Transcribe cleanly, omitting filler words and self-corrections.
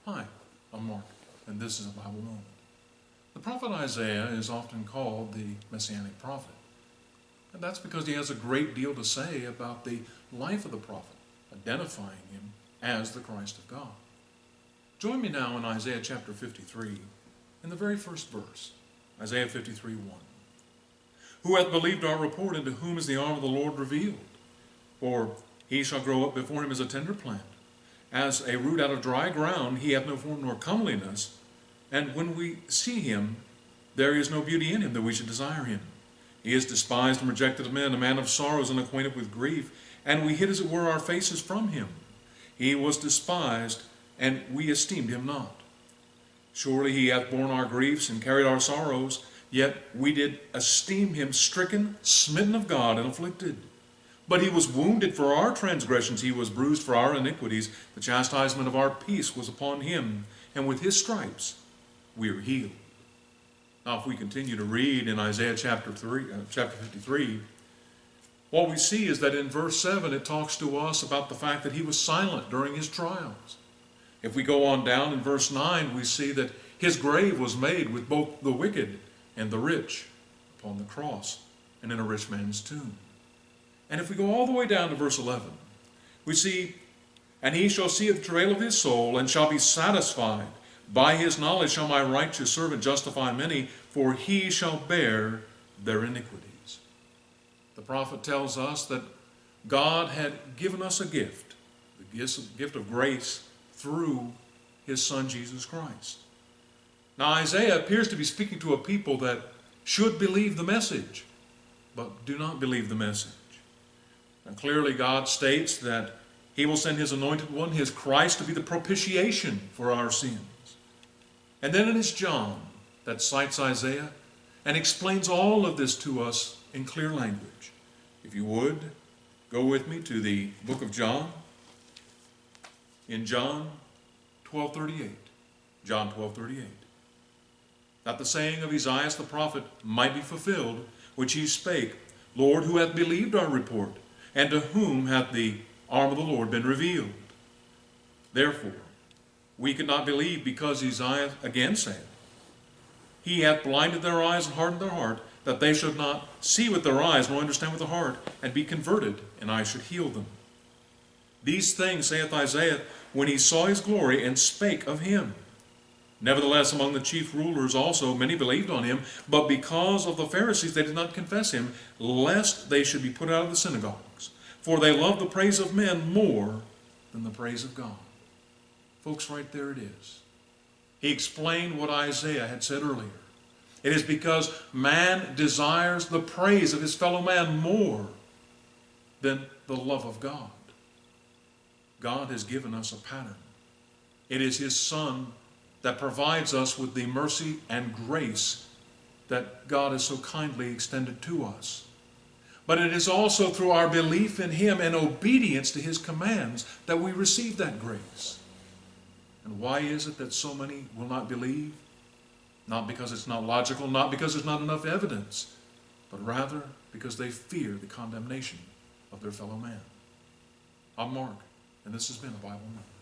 Hi, I'm Mark, and this is a Bible Moment. The prophet Isaiah is often called the Messianic prophet, and that's because he has a great deal to say about the life of the prophet, identifying him as the Christ of God. Join me now in Isaiah chapter 53, in the very first verse, Isaiah 53:1. Who hath believed our report, and to whom is the arm of the Lord revealed? For he shall grow up before him as a tender plant, as a root out of dry ground. He hath no form nor comeliness, and when we see him, there is no beauty in him that we should desire him. He is despised and rejected of men, a man of sorrows and acquainted with grief, and we hid as it were our faces from him. He was despised, and we esteemed him not. Surely he hath borne our griefs and carried our sorrows, yet we did esteem him stricken, smitten of God, and afflicted. But he was wounded for our transgressions, he was bruised for our iniquities. The chastisement of our peace was upon him, and with his stripes we are healed. Now, if we continue to read in Isaiah chapter 53, what we see is that in verse 7 it talks to us about the fact that he was silent during his trials. If we go on down in verse 9, we see that his grave was made with both the wicked and the rich upon the cross and in a rich man's tomb. And if we go all the way down to verse 11, we see, and he shall see the travail of his soul, and shall be satisfied. By his knowledge shall my righteous servant justify many, for he shall bear their iniquities. The prophet tells us that God had given us a gift, the gift of grace, through his Son Jesus Christ. Now Isaiah appears to be speaking to a people that should believe the message, but do not believe the message. And clearly God states that he will send his anointed one, his Christ, to be the propitiation for our sins. And then it is John that cites Isaiah and explains all of this to us in clear language. If you would, go with me to the book of John. In John 12:38. John 12:38. That the saying of Isaiah the prophet might be fulfilled, which he spake, Lord, who hath believed our report? And to whom hath the arm of the Lord been revealed? Therefore, we could not believe, because Isaiah again saith, He hath blinded their eyes and hardened their heart, that they should not see with their eyes, nor understand with the heart, and be converted, and I should heal them. These things saith Isaiah when he saw his glory, and spake of him. Nevertheless, among the chief rulers also many believed on him, but because of the Pharisees they did not confess him, lest they should be put out of the synagogues. For they love the praise of men more than the praise of God. Folks, right there it is. He explained what Isaiah had said earlier. It is because man desires the praise of his fellow man more than the love of God. God has given us a pattern. It is his Son that provides us with the mercy and grace that God has so kindly extended to us. But it is also through our belief in him and obedience to his commands that we receive that grace. And why is it that so many will not believe? Not because it's not logical, not because there's not enough evidence, but rather because they fear the condemnation of their fellow man. I'm Mark, and this has been a Bible Moment.